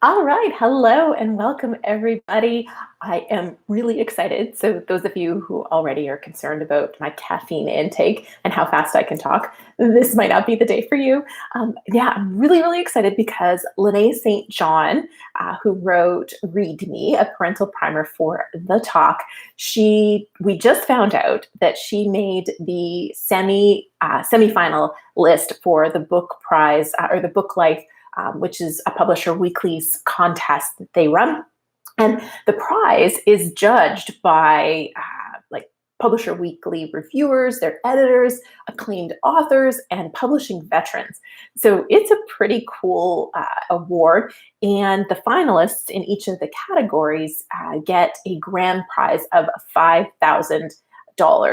All right. Hello and welcome, everybody. I am really excited. So, those of you who already are concerned about my caffeine intake and how fast I can talk, this might not be the day for you. Yeah, I'm really, really excited because Lene St. John, who wrote Read Me, a parental primer for the talk, we just found out that she made the semifinal list for the book prize or the Book Life, which is a Publisher Weekly's contest that they run. And the prize is judged by Publisher Weekly reviewers, their editors, acclaimed authors, and publishing veterans. So it's a pretty cool award. And the finalists in each of the categories get a grand prize of $5,000.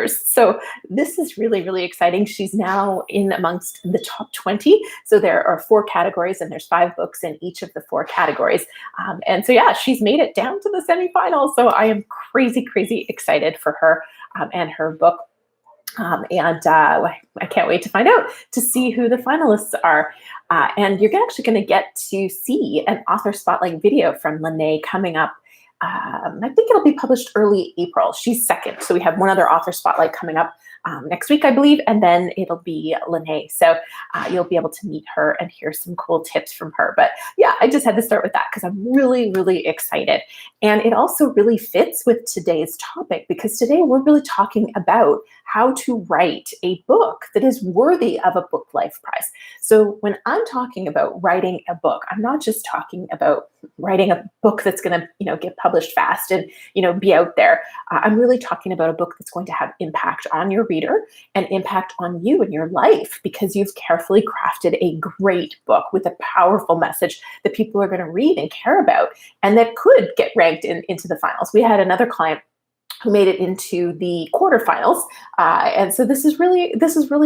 So this is really, really exciting. She's now in amongst the top 20. So there are 4 categories and there's 5 books in each of the 4 categories. And so, yeah, she's made it down to the semifinals. So I am crazy, crazy excited for her and her book. I can't wait to find out, to see who the finalists are. And you're actually going to get to see an author spotlight video from Lene coming up. I think it'll be published early April. She's second. So we have one other author spotlight coming up next week, I believe, and then it'll be Lene. So you'll be able to meet her and hear some cool tips from her. But yeah, I just had to start with that because I'm really, really excited. And it also really fits with today's topic because today we're really talking about how to write a book that is worthy of a Book Life Prize. So when I'm talking about writing a book, I'm not just talking about writing a book that's going to, get published fast and, be out there. I'm really talking about a book that's going to have impact on your reader and impact on you and your life because you've carefully crafted a great book with a powerful message that people are going to read and care about and that could get ranked into the finals. We had another client who made it into the quarterfinals. And so this is really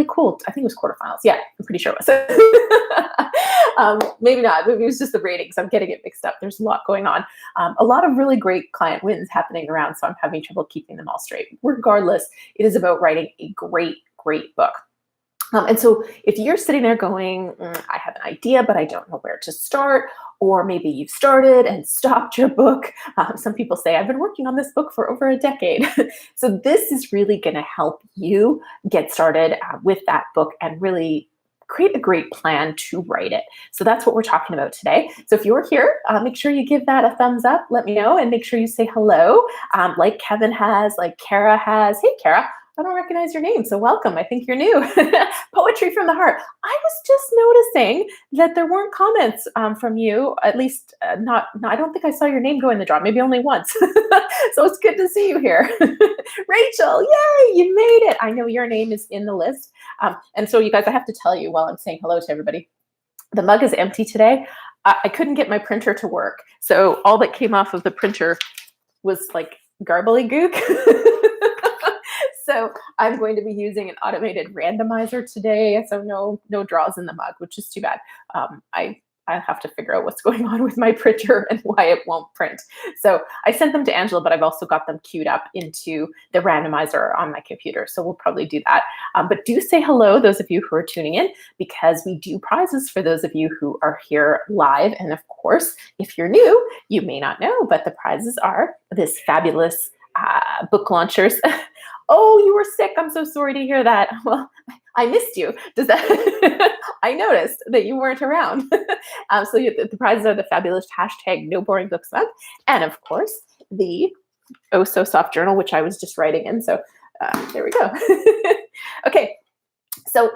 cool. I think it was quarterfinals. Yeah, I'm pretty sure it was. Maybe not. Maybe it was just the ratings. I'm getting it mixed up. There's a lot going on. A lot of really great client wins happening around, so I'm having trouble keeping them all straight. Regardless, it is about writing a great, great book. And so if you're sitting there going, I have an idea, but I don't know where to start, or maybe you've started and stopped your book. Some people say, I've been working on this book for over a decade. So this is really going to help you get started with that book and really create a great plan to write it. So that's what we're talking about today. So if you're here, make sure you give that a thumbs up. Let me know and make sure you say hello, like Kevin has, like Kara has. Hey, Kara. I don't recognize your name, so welcome. I think you're new. Poetry from the heart. I was just noticing that there weren't comments from you, at least not. I don't think I saw your name go in the draw, maybe only once. So it's good to see you here. Rachel, yay, you made it. I know your name is in the list. And so you guys, I have to tell you while I'm saying hello to everybody, the mug is empty today. I couldn't get my printer to work. So all that came off of the printer was like garbly gook. So I'm going to be using an automated randomizer today. So no draws in the mug, which is too bad. I have to figure out what's going on with my printer and why it won't print. So I sent them to Angela, but I've also got them queued up into the randomizer on my computer. So we'll probably do that. But do say hello, those of you who are tuning in, because we do prizes for those of you who are here live. And of course, if you're new, you may not know, but the prizes are this fabulous book launchers. Oh, you were sick. I'm so sorry to hear that. Well, I missed you. Does that? I noticed that you weren't around. So the prizes are the fabulous hashtag No Boring Books Month, and of course the Oh So Soft journal, which I was just writing in. So there we go. Okay. So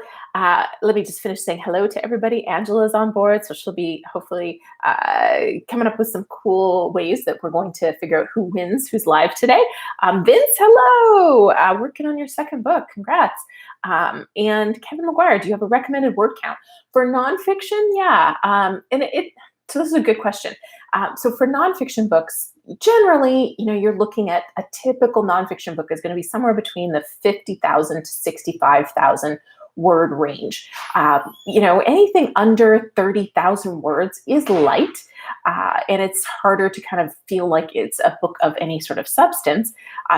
let me just finish saying hello to everybody. Angela's on board, so she'll be hopefully coming up with some cool ways that we're going to figure out who wins, who's live today. Vince, hello! Working on your second book, congrats. And Kevin McGuire, do you have a recommended word count? For nonfiction, yeah. So this is a good question. So for nonfiction books, generally, you're looking at a typical nonfiction book is going to be somewhere between the 50,000 to 65,000 word range. Anything under 30,000 words is light, and it's harder to kind of feel like it's a book of any sort of substance.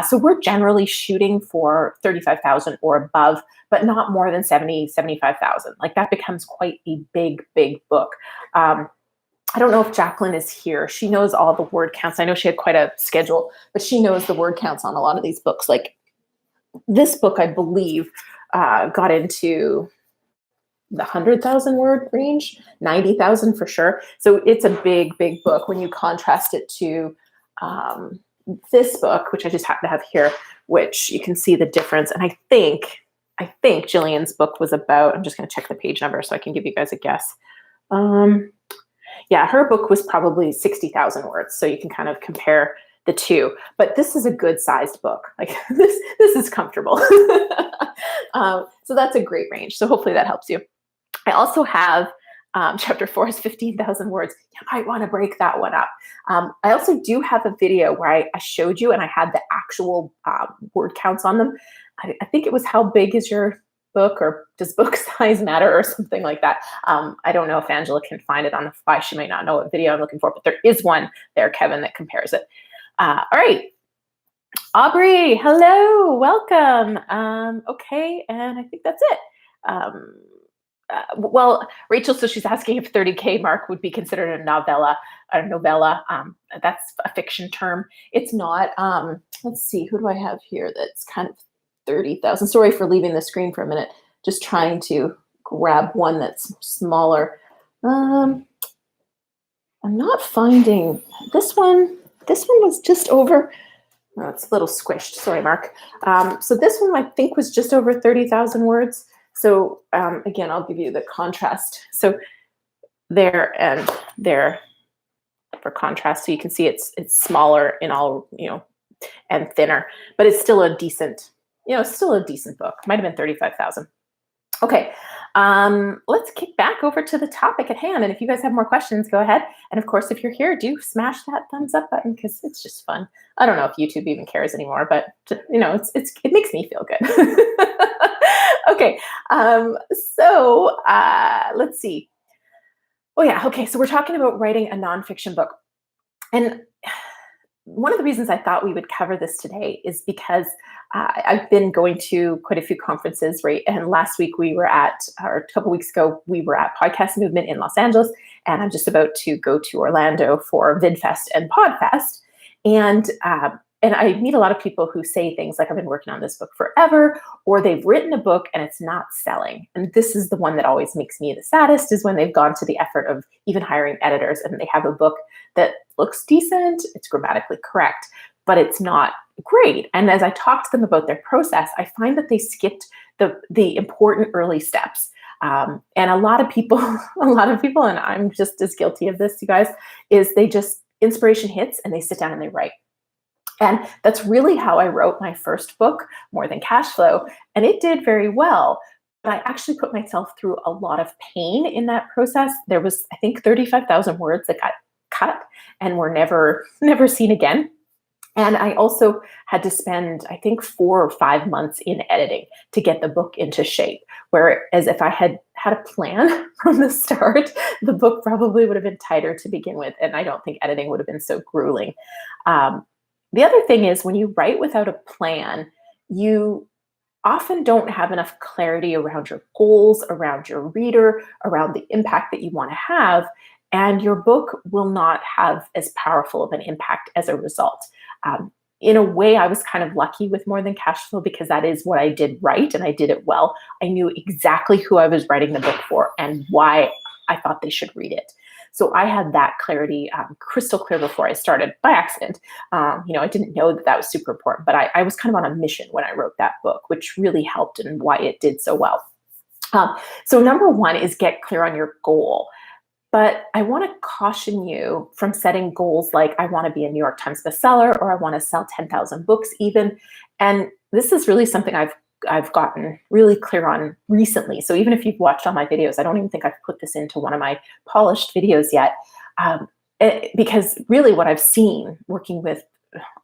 So we're generally shooting for 35,000 or above, but not more than 75,000. Like that becomes quite a big, big book. I don't know if Jacqueline is here. She knows all the word counts. I know she had quite a schedule, but she knows the word counts on a lot of these books. Like this book, I believe, got into the 100,000 word range, 90,000 for sure. So it's a big, big book when you contrast it to this book, which I just happen to have here, which you can see the difference. And I think Jillian's book was about, I'm just going to check the page number so I can give you guys a guess. Yeah, her book was probably 60,000 words. So you can kind of compare the two, but this is a good sized book. Like this is comfortable. So that's a great range. So hopefully that helps you. I also have chapter 4 is 15,000 words. You might want to break that one up. I also do have a video where I showed you and I had the actual word counts on them. I think it was how big is your book, or does book size matter, or something like that. I don't know if Angela can find it on the fly. She might not know what video I'm looking for, but there is one there, Kevin, that compares it. All right. Aubrey, hello, welcome. Okay, and I think that's it. Well, Rachel, so she's asking if 30K mark would be considered a novella. That's a fiction term. It's not. Let's see, who do I have here that's kind of 30,000? Sorry for leaving the screen for a minute. Just trying to grab one that's smaller. I'm not finding this one. This one was just over. Oh, it's a little squished. Sorry, Mark. So this one I think was just over 30,000 words. So again, I'll give you the contrast. So there and there for contrast. So you can see it's smaller in all, and thinner, but it's still a decent, still a decent book. Might have been 35,000. Okay, let's kick back over to the topic at hand. And if you guys have more questions, go ahead. And of course, if you're here, do smash that thumbs up button because it's just fun. I don't know if YouTube even cares anymore, but it makes me feel good. Okay, so let's see. Oh yeah, okay, so we're talking about writing a nonfiction book. And one of the reasons I thought we would cover this today is because I've been going to quite a few conferences, right? And last week or a couple weeks ago, we were at Podcast Movement in Los Angeles, and I'm just about to go to Orlando for VidFest and PodFest. And I meet a lot of people who say things like, I've been working on this book forever, or they've written a book and it's not selling. And this is the one that always makes me the saddest, is when they've gone to the effort of even hiring editors and they have a book that looks decent, it's grammatically correct, but it's not great. And as I talk to them about their process, I find that they skipped the important early steps. And a lot of people, and I'm just as guilty of this, you guys, is they just, inspiration hits and they sit down and they write. And that's really how I wrote my first book, More Than Cash Flow, and it did very well. But I actually put myself through a lot of pain in that process. There was, I think, 35,000 words that got cut and were never seen again. And I also had to spend, I think, 4 or 5 months in editing to get the book into shape. Whereas if I had had a plan from the start, the book probably would have been tighter to begin with. And I don't think editing would have been so grueling. The other thing is, when you write without a plan, you often don't have enough clarity around your goals, around your reader, around the impact that you want to have, and your book will not have as powerful of an impact as a result. In a way, I was kind of lucky with More Than Cash Flow because that is what I did right, and I did it well. I knew exactly who I was writing the book for and why I thought they should read it. So I had that clarity crystal clear before I started, by accident. I didn't know that was super important, but I was kind of on a mission when I wrote that book, which really helped and why it did so well. So number one is get clear on your goal. But I want to caution you from setting goals like, I want to be a New York Times bestseller, or I want to sell 10,000 books even. And this is really something I've gotten really clear on recently. So even if you've watched all my videos, I don't even think I've put this into one of my polished videos yet. Because really what I've seen working with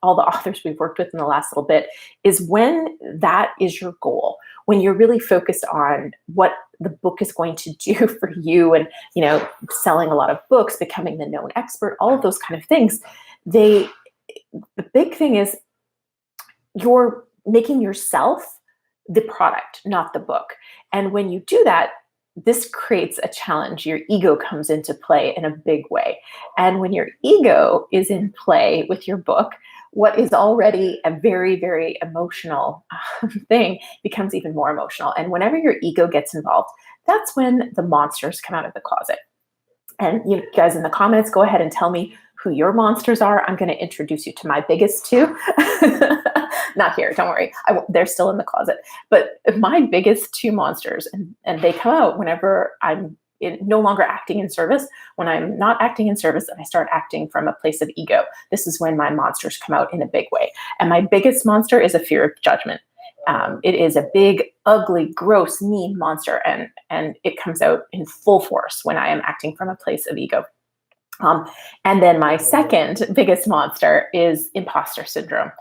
all the authors we've worked with in the last little bit is when that is your goal, when you're really focused on what the book is going to do for you and, selling a lot of books, becoming the known expert, all of those kind of things, the big thing is you're making yourself the product, not the book. And when you do that, this creates a challenge. Your ego comes into play in a big way. And when your ego is in play with your book, what is already a very, very emotional thing becomes even more emotional. And whenever your ego gets involved, that's when the monsters come out of the closet. And you guys in the comments, go ahead and tell me who your monsters are. I'm going to introduce you to my biggest two. Not here, don't worry. They're still in the closet. But my biggest two monsters, and they come out whenever I'm no longer acting in service. When I'm not acting in service and I start acting from a place of ego, this is when my monsters come out in a big way. And my biggest monster is a fear of judgment. It is a big, ugly, gross, mean monster, and it comes out in full force when I am acting from a place of ego. And then my second biggest monster is imposter syndrome.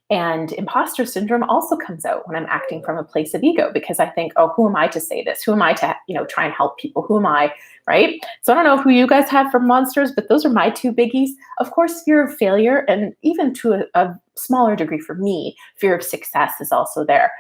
And imposter syndrome also comes out when I'm acting from a place of ego, because I think, oh, who am I to say this? Who am I to, try and help people? Who am I, right? So I don't know who you guys have for monsters, but those are my two biggies. Of course, fear of failure, and even to a smaller degree for me, fear of success is also there.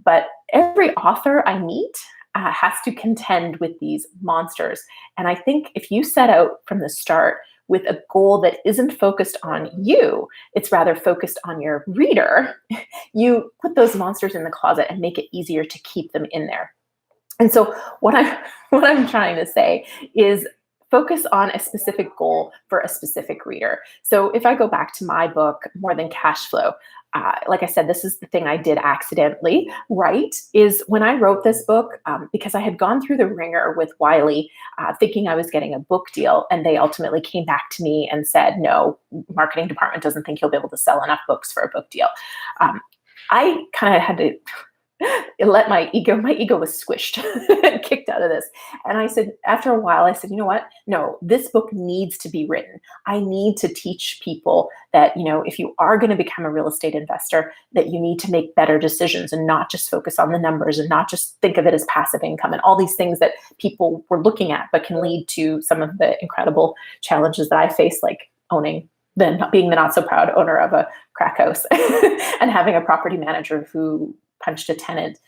But every author I meet has to contend with these monsters. And I think if you set out from the start with a goal that isn't focused on you, it's rather focused on your reader, you put those monsters in the closet and make it easier to keep them in there. And so what I'm trying to say is focus on a specific goal for a specific reader. So if I go back to my book, More Than Cash Flow, like I said, this is the thing I did accidentally, right? Is when I wrote this book, because I had gone through the ringer with Wiley, thinking I was getting a book deal, and they ultimately came back to me and said, no, marketing department doesn't think you'll be able to sell enough books for a book deal. I kind of had to let my ego was squished and kicked out of this. And I said, after a while, I said, you know what? No, this book needs to be written. I need to teach people that, if you are going to become a real estate investor, that you need to make better decisions and not just focus on the numbers and not just think of it as passive income and all these things that people were looking at, but can lead to some of the incredible challenges that I face, like being the not so proud owner of a crack house and having a property manager who punched a tenant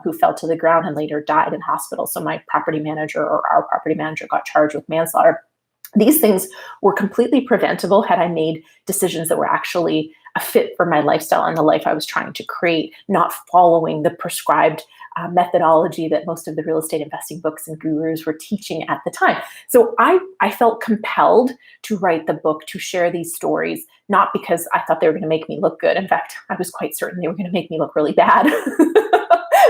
who fell to the ground and later died in hospital. So my property manager, or our property manager, got charged with manslaughter. These things were completely preventable had I made decisions that were actually a fit for my lifestyle and the life I was trying to create, not following the prescribed methodology that most of the real estate investing books and gurus were teaching at the time. So I felt compelled to write the book, to share these stories, not because I thought they were going to make me look good. In fact, I was quite certain they were going to make me look really bad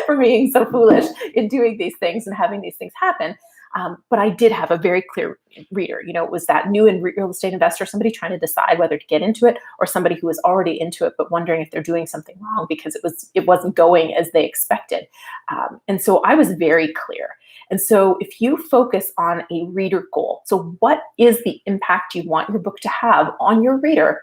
for being so foolish in doing these things and having these things happen. But I did have a very clear reader. It was that new and real estate investor, somebody trying to decide whether to get into it, or somebody who was already into it but wondering if they're doing something wrong because it wasn't going as they expected. And so I was very clear. And so if you focus on a reader goal, so what is the impact you want your book to have on your reader?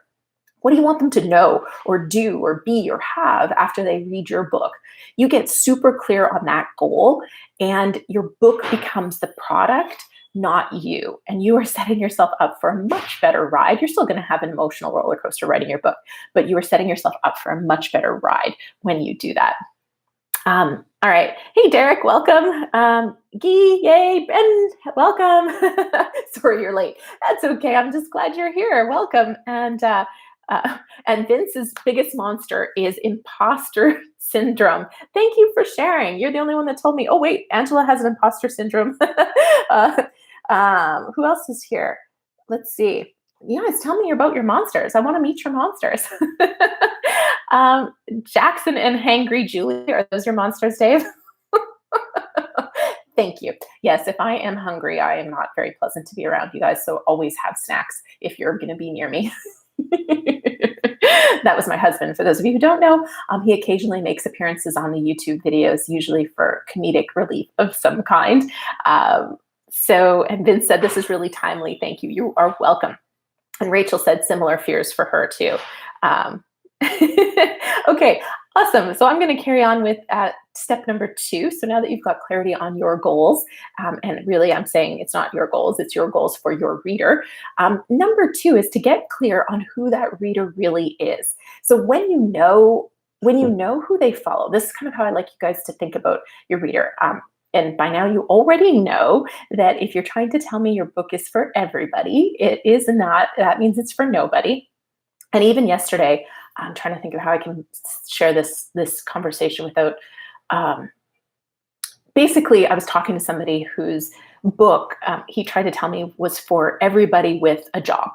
What do you want them to know or do or be or have after they read your book? You get super clear on that goal, and your book becomes the product, not you. And you are setting yourself up for a much better ride. You're still going to have an emotional roller coaster writing your book, but you are setting yourself up for a much better ride when you do that. All right. Hey, Derek, welcome. Guy, yay, Ben, welcome. Sorry you're late. That's okay. I'm just glad you're here. Welcome. And Vince's biggest monster is imposter syndrome. Thank you for sharing. You're the only one that told me. Oh, wait, Angela has an imposter syndrome. Who else is here? Let's see. You guys, tell me about your monsters. I want to meet your monsters. Jackson and Hangry Julie, are those your monsters, Dave? Thank you. Yes, if I am hungry, I am not very pleasant to be around, you guys. So always have snacks if you're going to be near me. That was my husband. For those of you who don't know, he occasionally makes appearances on the YouTube videos, usually for comedic relief of some kind. And Vince said, this is really timely. Thank you. You are welcome. And Rachel said similar fears for her too. Okay, awesome. So I'm going to carry on with step number 2. So now that you've got clarity on your goals, and really I'm saying it's not your goals, it's your goals for your reader. Number 2 is to get clear on who that reader really is. So when you know who they follow, this is kind of how I like you guys to think about your reader. And by now you already know that if you're trying to tell me your book is for everybody, it is not. That means it's for nobody. And even yesterday, I'm trying to think of how I can share this conversation without. Um, Basically, I was talking to somebody whose book he tried to tell me was for everybody with a job.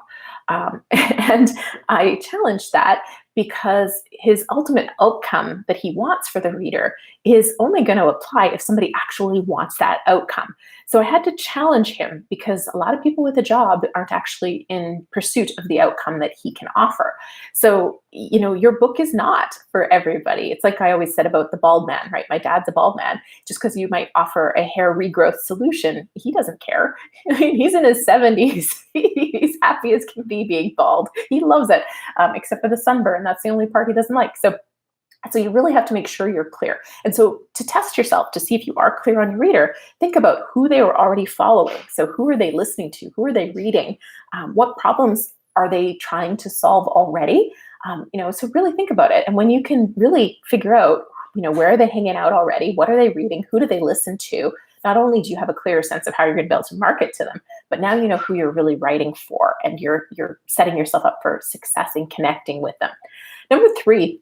And I challenged that because his ultimate outcome that he wants for the reader is only going to apply if somebody actually wants that outcome. So I had to challenge him because a lot of people with a job aren't actually in pursuit of the outcome that he can offer. So, your book is not for everybody. It's like I always said about the bald man, right? My dad's a bald man. Just because you might offer a hair regrowth solution, he doesn't care. He's in his 70s. He's happy as can be being bald. He loves it, except for the sunburn. That's the only part he doesn't like. So you really have to make sure you're clear. And so to test yourself, to see if you are clear on your reader, think about who they were already following. So who are they listening to? Who are they reading? What problems are they trying to solve already? So really think about it. And when you can really figure out, where are they hanging out already? What are they reading? Who do they listen to? Not only do you have a clearer sense of how you're going to be able to market to them, but now you know who you're really writing for, and you're setting yourself up for success in connecting with them. Number 3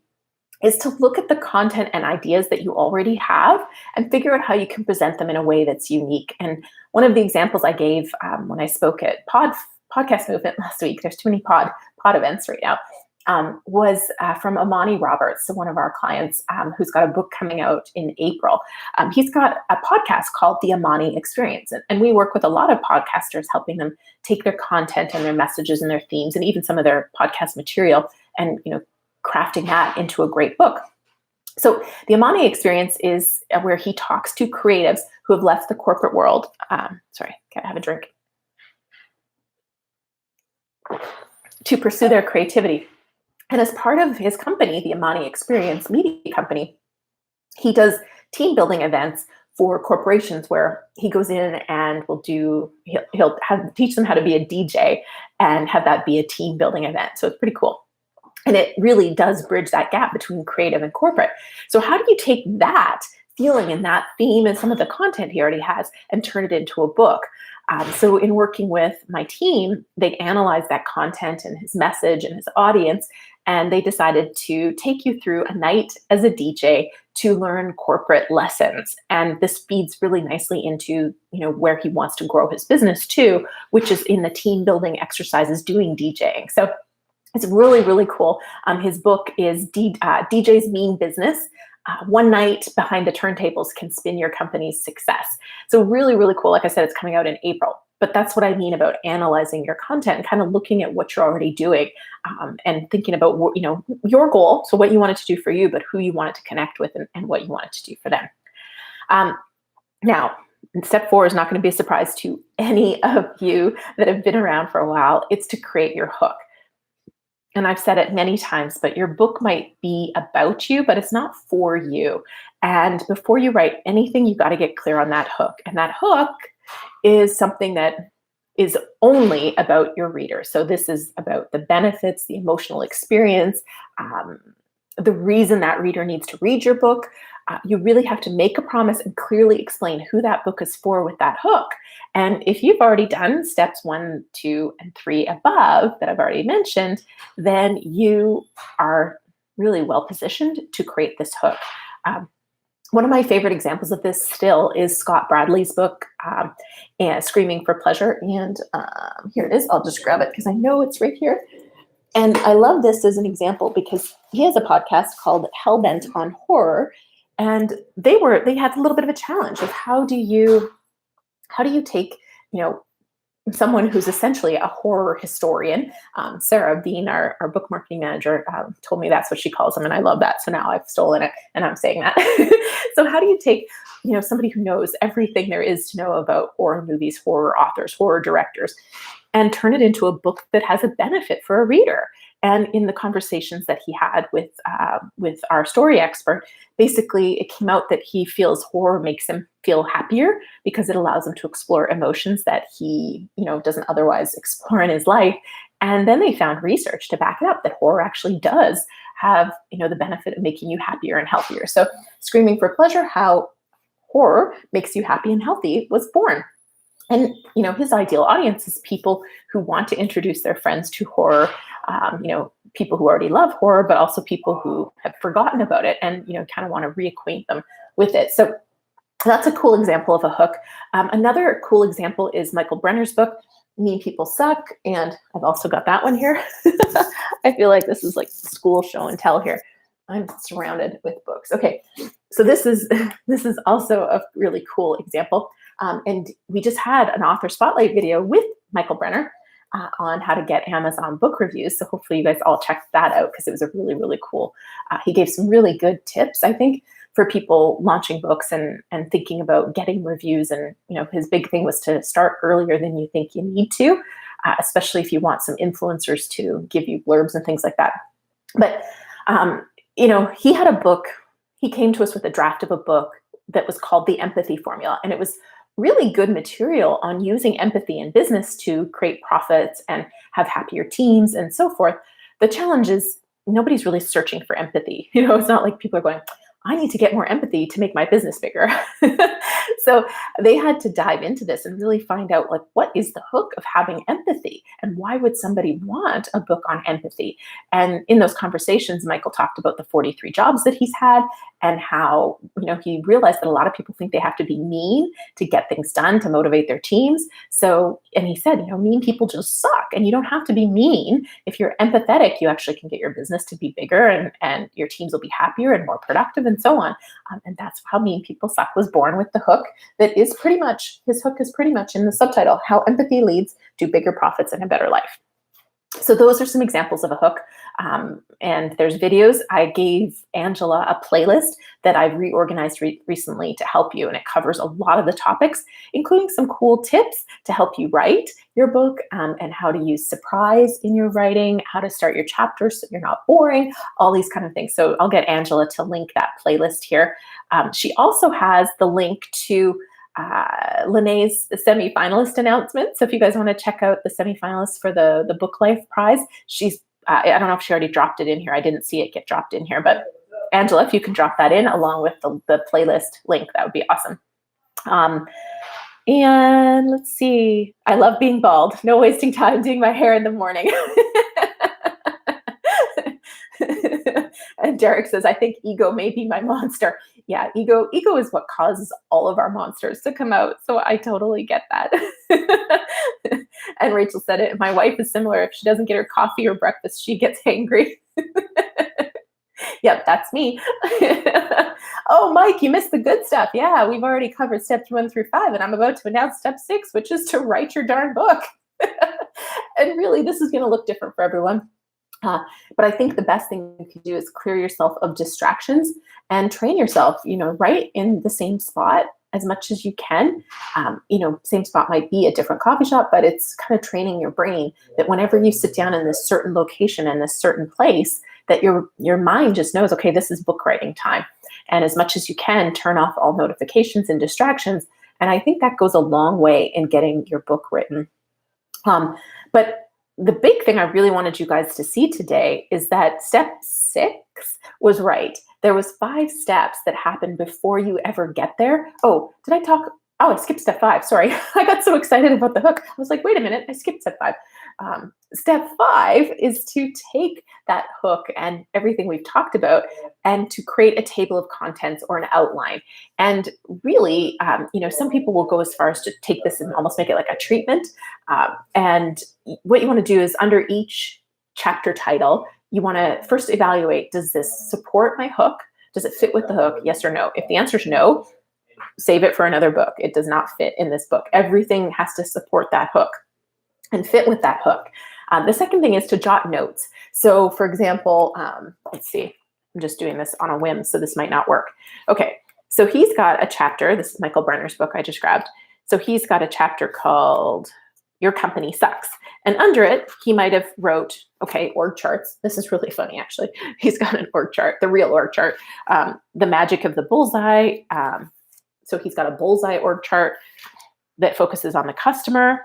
is to look at the content and ideas that you already have and figure out how you can present them in a way that's unique. And one of the examples I gave when I spoke at Podcast Movement last week, there's too many pod events right now, was from Amani Roberts, so one of our clients who's got a book coming out in April. He's got a podcast called The Amani Experience. And we work with a lot of podcasters, helping them take their content and their messages and their themes and even some of their podcast material and, crafting that into a great book. So the Amani Experience is where he talks to creatives who have left the corporate world. Sorry, gotta have a drink. To pursue their creativity. And as part of his company, the Amani Experience Media Company, he does team building events for corporations where he goes in and he'll teach them how to be a DJ and have that be a team building event. So it's pretty cool. And it really does bridge that gap between creative and corporate. So how do you take that feeling and that theme and some of the content he already has and turn it into a book? So in working with my team, they analyzed that content and his message and his audience, and they decided to take you through a night as a DJ to learn corporate lessons. And this feeds really nicely into, where he wants to grow his business too, which is in the team building exercises doing DJing. So it's really, really cool. His book is DJ's Mean Business. One night behind the turntables can spin your company's success. So really, really cool. Like I said, it's coming out in April. But that's what I mean about analyzing your content and kind of looking at what you're already doing and thinking about your goal. So what you want it to do for you, but who you want it to connect with and what you want it to do for them. Now, step 4 is not going to be a surprise to any of you that have been around for a while. It's to create your hook. And I've said it many times, but your book might be about you, but it's not for you. And before you write anything, you got to get clear on that hook. And that hook is something that is only about your reader. So this is about the benefits, the emotional experience, the reason that reader needs to read your book. You really have to make a promise and clearly explain who that book is for with that hook. And if you've already done steps 1, 2, and 3 above that I've already mentioned, then you are really well positioned to create this hook. One of my favorite examples of this still is Scott Bradley's book, Screaming for Pleasure. And here it is. I'll just grab it because I know it's right here. And I love this as an example because he has a podcast called Hellbent on Horror. And they had a little bit of a challenge of how do you take, someone who's essentially a horror historian. Sarah Bean, our book marketing manager, told me that's what she calls them. And I love that. So now I've stolen it and I'm saying that. So how do you take, somebody who knows everything there is to know about horror movies, horror authors, horror directors, and turn it into a book that has a benefit for a reader? And in the conversations that he had with our story expert, basically it came out that he feels horror makes him feel happier because it allows him to explore emotions that he, doesn't otherwise explore in his life. And then they found research to back it up that horror actually does have, the benefit of making you happier and healthier. So Screaming for Pleasure, how horror makes you happy and healthy was born. And his ideal audience is people who want to introduce their friends to horror, people who already love horror, but also people who have forgotten about it and kind of want to reacquaint them with it. So that's a cool example of a hook. Another cool example is Michael Brenner's book, Mean People Suck. And I've also got that one here. I feel like this is like school show and tell here. I'm surrounded with books. Okay, so this is also a really cool example. And we just had an author spotlight video with Michael Brenner on how to get Amazon book reviews. So hopefully you guys all checked that out because it was a really, really cool. He gave some really good tips, I think, for people launching books and thinking about getting reviews. And his big thing was to start earlier than you think you need to, especially if you want some influencers to give you blurbs and things like that. But he had a book. He came to us with a draft of a book that was called The Empathy Formula, and it was really good material on using empathy in business to create profits and have happier teams and so forth. The challenge is nobody's really searching for empathy. It's not like people are going, I need to get more empathy to make my business bigger. So they had to dive into this and really find out, like, what is the hook of having empathy and why would somebody want a book on empathy? And in those conversations, Michael talked about the 43 jobs that he's had and how, he realized that a lot of people think they have to be mean to get things done, to motivate their teams. So, and he said, mean people just suck, and you don't have to be mean. If you're empathetic, you actually can get your business to be bigger and your teams will be happier and more productive and so on. And that's how Mean People Suck was born, with the hook that is pretty much, his hook is pretty much in the subtitle, How Empathy Leads to Bigger Profits and a Better Life. So those are some examples of a hook. And there's videos. I gave Angela a playlist that I've reorganized recently to help you. And it covers a lot of the topics, including some cool tips to help you write your book, and how to use surprise in your writing, how to start your chapters so you're not boring, all these kind of things. So I'll get Angela to link that playlist here. She also has the link to Lene's semi-finalist announcement. So if you guys want to check out the semi-finalists for the Book Life Prize, she's, I don't know if she already dropped it in here. I didn't see it get dropped in here, but Angela, if you can drop that in along with the playlist link, that would be awesome. And let's see, I love being bald. No wasting time doing my hair in the morning. And Derek says, I think ego may be my monster. Yeah, ego is what causes all of our monsters to come out. So I totally get that. And Rachel said it. My wife is similar. If she doesn't get her coffee or breakfast, she gets angry. Yep, that's me. Oh, Mike, you missed the good stuff. Yeah, we've already covered steps 1 through 5, and I'm about to announce step 6, which is to write your darn book. And really, this is going to look different for everyone. But I think the best thing you can do is clear yourself of distractions and train yourself, right in the same spot as much as you can. Same spot might be a different coffee shop, but it's kind of training your brain that whenever you sit down in this certain location and this certain place, that your mind just knows, okay, this is book writing time. And as much as you can, turn off all notifications and distractions. And I think that goes a long way in getting your book written. But the big thing I really wanted you guys to see today is that step 6 was right. There was 5 steps that happen before you ever get there. Oh, did I talk? Oh, I skipped step 5. Sorry. I got so excited about the hook. I was like, wait a minute, I skipped step 5. Step 5 is to take that hook and everything we've talked about and to create a table of contents or an outline. And really, some people will go as far as to take this and almost make it like a treatment. And what you want to do is under each chapter title, you want to first evaluate, does this support my hook? Does it fit with the hook? Yes or no? If the answer is no, save it for another book. It does not fit in this book. Everything has to support that hook and fit with that hook. The second thing is to jot notes. So for example, let's see, I'm just doing this on a whim, so this might not work. Okay, so he's got a chapter. This is Michael Brenner's book I just grabbed. So he's got a chapter called Your Company Sucks. And under it, he might have wrote, okay, org charts. This is really funny, actually. He's got an org chart, the real org chart, the magic of the bullseye. So he's got a bullseye org chart that focuses on the customer,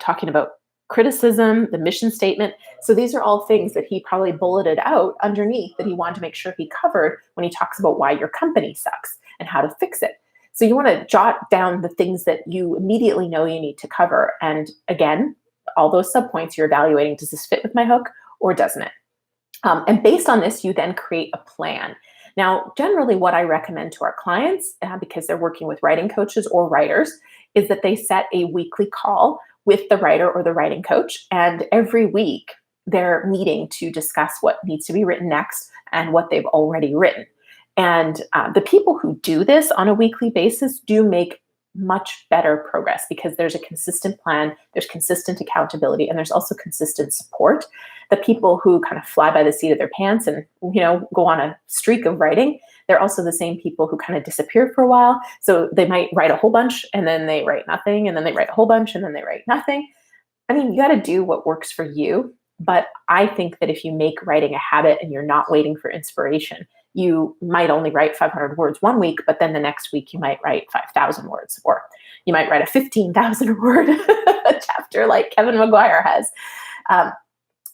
talking about criticism, the mission statement. So these are all things that he probably bulleted out underneath that he wanted to make sure he covered when he talks about why your company sucks and how to fix it. So you want to jot down the things that you immediately know you need to cover. And again, all those subpoints you're evaluating, does this fit with my hook or doesn't it? And based on this, you then create a plan. Now, generally what I recommend to our clients, because they're working with writing coaches or writers, is that they set a weekly call with the writer or the writing coach. And every week they're meeting to discuss what needs to be written next and what they've already written. And the people who do this on a weekly basis do make much better progress because there's a consistent plan, there's consistent accountability, and there's also consistent support. The people who kind of fly by the seat of their pants and, go on a streak of writing, they're also the same people who kind of disappear for a while. So they might write a whole bunch and then they write nothing, and then they write a whole bunch and then they write nothing. I mean, you got to do what works for you. But I think that if you make writing a habit and you're not waiting for inspiration, you might only write 500 words one week, but then the next week you might write 5,000 words, or you might write a 15,000 word chapter like Kevin McGuire has.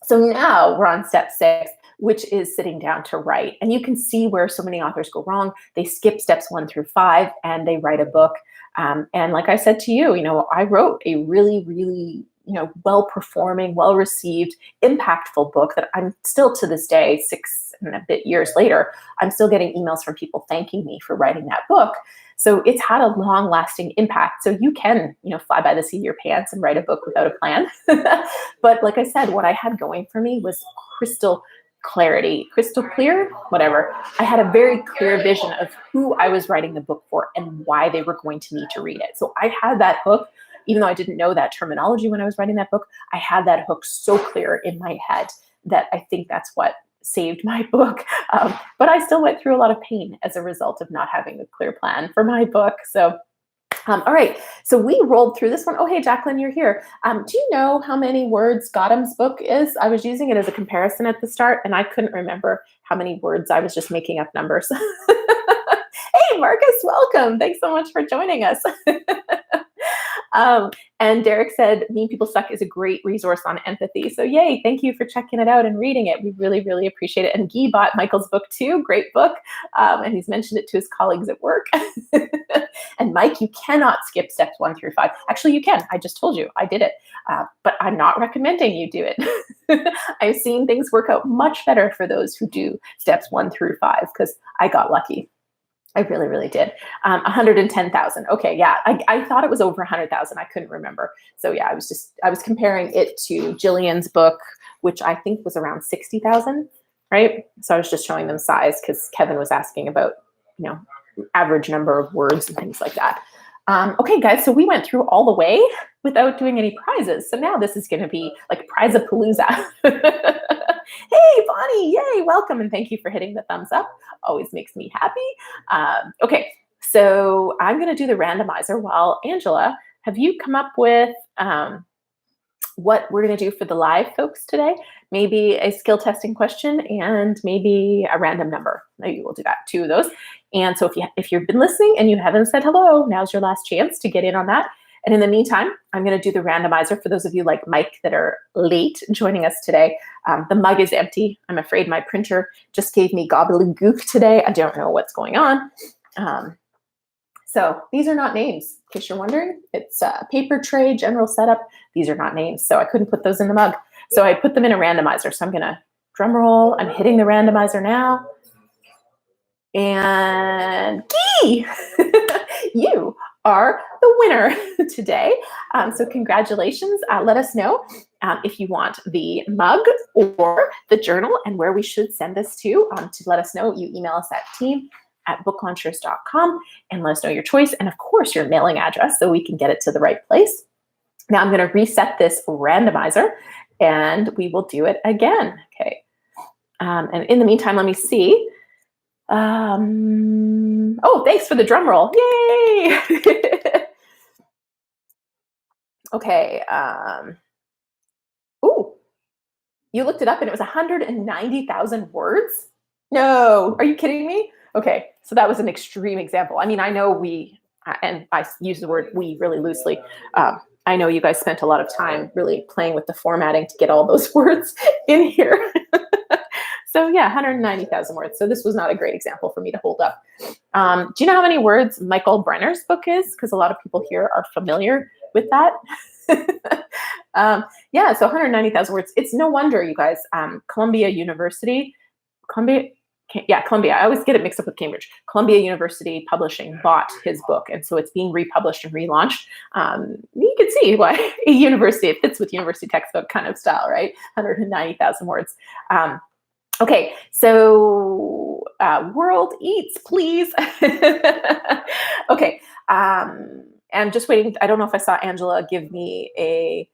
So now we're on step 6, which is sitting down to write. And you can see where so many authors go wrong. They skip steps 1 through 5 and they write a book. And like I said to you, I wrote a really, really well-performing, well-received, impactful book that I'm still to this day, 6 and a bit years later, I'm still getting emails from people thanking me for writing that book. So it's had a long-lasting impact. So you can, fly by the seat of your pants and write a book without a plan. But like I said, what I had going for me was crystal clear, whatever. I had a very clear vision of who I was writing the book for and why they were going to need to read it. So I had that hook. Even though I didn't know that terminology when I was writing that book, I had that hook so clear in my head that I think that's what saved my book. But I still went through a lot of pain as a result of not having a clear plan for my book. So, all right. So we rolled through this one. Oh, hey, Jacqueline, you're here. Do you know how many words Gautam's book is? I was using it as a comparison at the start, and I couldn't remember how many words. I was just making up numbers. Hey, Marcus, welcome. Thanks so much for joining us. And Derek said, Mean People Suck is a great resource on empathy. So yay, thank you for checking it out and reading it. We really, really appreciate it. And Guy bought Michael's book too, great book. And he's mentioned it to his colleagues at work. And Mike, you cannot skip steps 1 through 5. Actually, you can. I just told you, I did it. But I'm not recommending you do it. I've seen things work out much better for those who do steps 1 through 5 because I got lucky. I really, really did. 110,000. Okay, yeah, I thought it was over 100,000. I couldn't remember. So yeah, I was comparing it to Jillian's book, which I think was around 60,000, right? So I was just showing them size because Kevin was asking about, average number of words and things like that. Okay, guys, so we went through all the way without doing any prizes. So now this is going to be like Prize-a-palooza. Hey, Bonnie, yay, welcome. And thank you for hitting the thumbs up. Always makes me happy. Okay, so I'm going to do the randomizer while Angela, have you come up with what we're going to do for the live folks today? Maybe a skill testing question and maybe a random number. Maybe we'll do that, 2 of those. And so if you've been listening and you haven't said hello, now's your last chance to get in on that. And in the meantime, I'm going to do the randomizer for those of you like Mike that are late joining us today. The mug is empty. I'm afraid my printer just gave me gobbledygook today. I don't know what's going on. So these are not names, in case you're wondering. It's a paper tray, general setup. These are not names, so I couldn't put those in the mug. So I put them in a randomizer. So I'm going to drum roll. I'm hitting the randomizer now. And Guy, you are the winner today. So congratulations. Let us know if you want the mug or the journal and where we should send this to let us know. You email us at team@booklaunchers.com and let us know your choice and, of course, your mailing address so we can get it to the right place. Now I'm going to reset this randomizer and we will do it again. Okay. And in the meantime, let me see. Oh, thanks for the drum roll. Yay! Okay. Oh, you looked it up and it was 190,000 words? No, are you kidding me? Okay, so that was an extreme example. I mean, I know and I use the word we really loosely. I know you guys spent a lot of time really playing with the formatting to get all those words in here. So yeah, 190,000 words. So this was not a great example for me to hold up. Do you know how many words Michael Brenner's book is? Because a lot of people here are familiar with that. Yeah, so 190,000 words. It's no wonder, you guys, Columbia University, Columbia. I always get it mixed up with Cambridge. Columbia University Publishing bought his book, and so it's being republished and relaunched. You can see why a university, it fits with university textbook kind of style, right? 190,000 words. Okay, so world eats, please. Okay, I'm just waiting. I don't know if I saw Angela give me a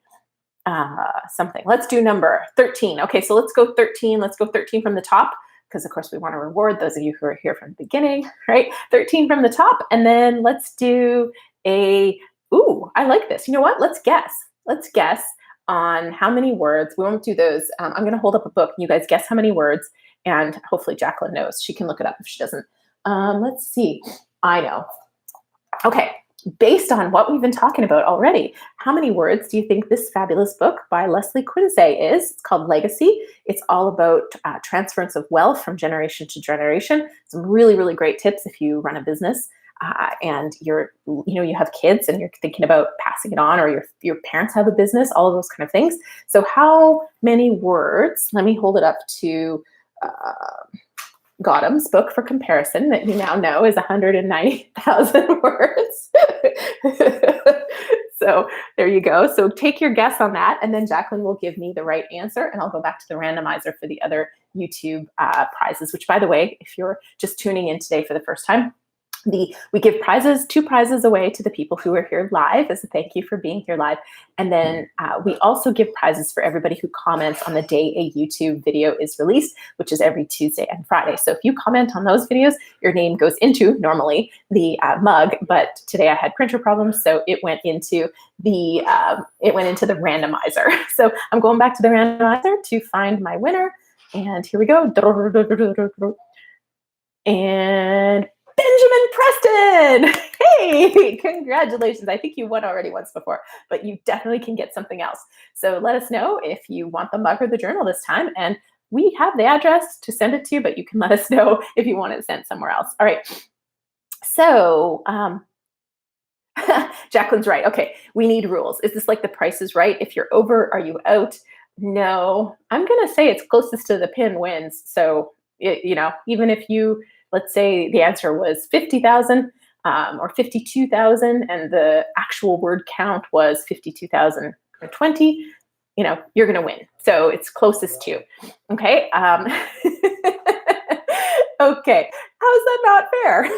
something. Let's do number 13. Okay, so let's go 13. Let's go 13 from the top, because of course we want to reward those of you who are here from the beginning, right? 13 from the top, and then let's do ooh, I like this. You know what? Let's guess. Let's guess on how many words. We won't do those. I'm going to hold up a book, and you guys guess how many words, and hopefully Jacqueline knows. She can look it up if she doesn't. Let's see. I know. Okay. Based on what we've been talking about already, how many words do you think this fabulous book by Leslie Quincy is? It's called Legacy. It's all about transference of wealth from generation to generation. Some really, really great tips if you run a business and you have kids and you're thinking about passing it on, or your parents have a business, all of those kind of things. So how many words? Let me hold it up to Gautam's book for comparison, that you now know is 190,000 words. So there you go. So take your guess on that, and then Jacqueline will give me the right answer, and I'll go back to the randomizer for the other YouTube prizes, which, by the way, if you're just tuning in today for the first time, we give two prizes away to the people who are here live as a thank you for being here live. And then we also give prizes for everybody who comments on the day a YouTube video is released, which is every Tuesday and Friday. So if you comment on those videos, your name goes into normally the mug, but today I had printer problems, so it went into the randomizer. So I'm going back to the randomizer to find my winner, and here we go. And Benjamin Preston! Hey, congratulations. I think you won already once before, but you definitely can get something else. So let us know if you want the mug or the journal this time, and we have the address to send it to, but you can let us know if you want it sent somewhere else. All right. So Jacqueline's right. Okay, we need rules. Is this like The Price is Right? If you're over, are you out? No, I'm going to say it's closest to the pin wins. So, even if you, let's say the answer was 50,000 or 52,000, and the actual word count was 52,020, you're going to win. So it's closest to. Okay. Okay. How's that not fair?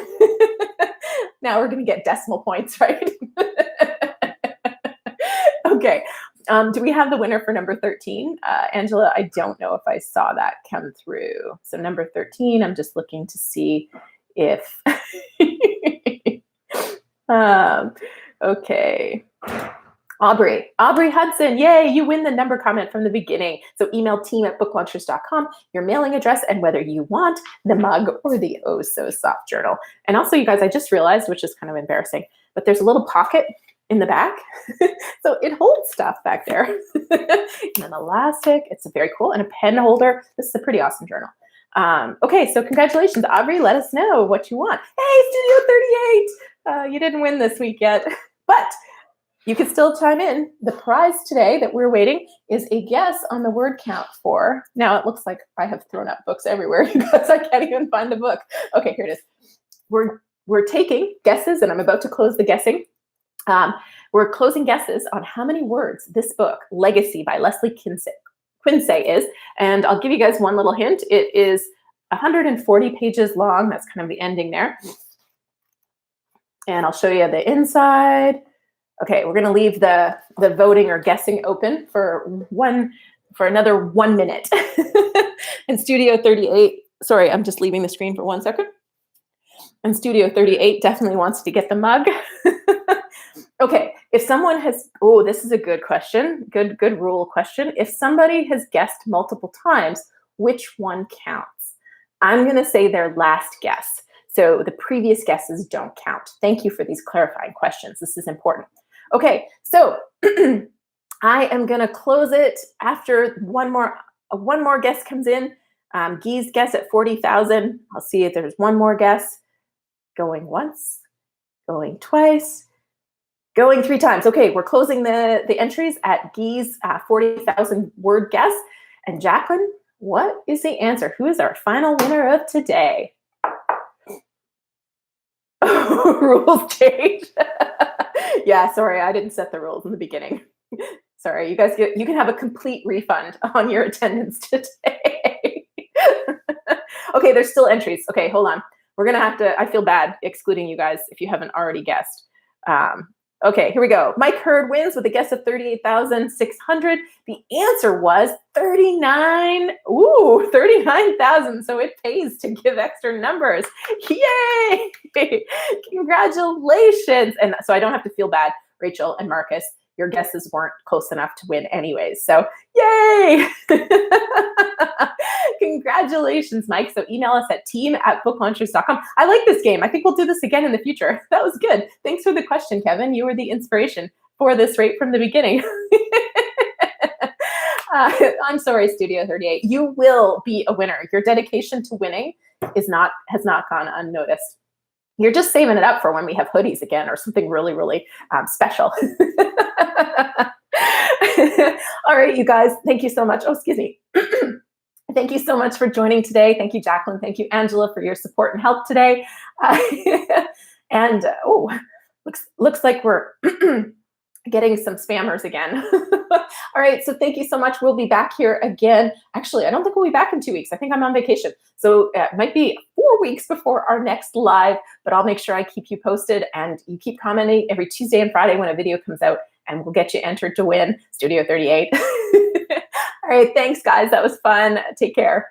Now we're going to get decimal points, right? Okay. Do we have the winner for number 13? Angela, I don't know if I saw that come through. So number 13, I'm just looking to see if, okay. Aubrey Hudson, yay, you win the number comment from the beginning. So email team@booklaunchers.com, your mailing address, and whether you want the mug or the Oh So Soft journal. And also, you guys, I just realized, which is kind of embarrassing, but there's a little pocket in the back. So it holds stuff back there. And an elastic, it's very cool, and a pen holder. This is a pretty awesome journal. Okay, so congratulations, Aubrey. Let us know what you want. Hey, Studio 38, you didn't win this week yet, but you can still chime in. The prize today that we're waiting is a guess on the word count for, now it looks like I have thrown out books everywhere because I can't even find the book. Okay, here it is. We're taking guesses, and I'm about to close the guessing. We're closing guesses on how many words this book, Legacy by Leslie Quincy is. And I'll give you guys one little hint. It is 140 pages long. That's kind of the ending there. And I'll show you the inside. Okay, we're going to leave the voting or guessing open for another 1 minute. And Studio 38, sorry, I'm just leaving the screen for 1 second. And Studio 38 definitely wants to get the mug. Okay, if someone has, oh, this is a good question, good rule question. If somebody has guessed multiple times, which one counts? I'm going to say their last guess. So the previous guesses don't count. Thank you for these clarifying questions. This is important. Okay, so I am going to close it after one more guest comes in. Guy's guess at 40,000. I'll see if there's one more guess. Going once, going twice, going 3 times. Okay, we're closing the entries at Guy's 40,000 word guess. And Jacqueline, what is the answer? Who is our final winner of today? Rules change. Yeah, sorry, I didn't set the rules in the beginning. Sorry, you guys you can have a complete refund on your attendance today. Okay, there's still entries. Okay, hold on. We're gonna have to, I feel bad excluding you guys if you haven't already guessed. Okay, here we go. Mike Hurd wins with a guess of 38,600. The answer was 39,000. So it pays to give extra numbers. Yay! Congratulations. And so I don't have to feel bad, Rachel and Marcus. Your guesses weren't close enough to win anyways. So yay! Congratulations, Mike. So email us at team@booklaunchers.com. I like this game. I think we'll do this again in the future. That was good. Thanks for the question, Kevin. You were the inspiration for this right from the beginning. I'm sorry, Studio 38. You will be a winner. Your dedication to winning has not gone unnoticed. You're just saving it up for when we have hoodies again or something really, really special. All right, you guys, thank you so much. Oh, excuse me. Thank you so much for joining today. Thank you, Jacqueline. Thank you, Angela, for your support and help today. And looks like we're getting some spammers again. All right, so thank you so much. We'll be back here again. Actually, I don't think we'll be back in 2 weeks. I think I'm on vacation. So it might be 4 weeks before our next live, but I'll make sure I keep you posted and you keep commenting every Tuesday and Friday when a video comes out and we'll get you entered to win Studio 38. All right, thanks guys. That was fun. Take care.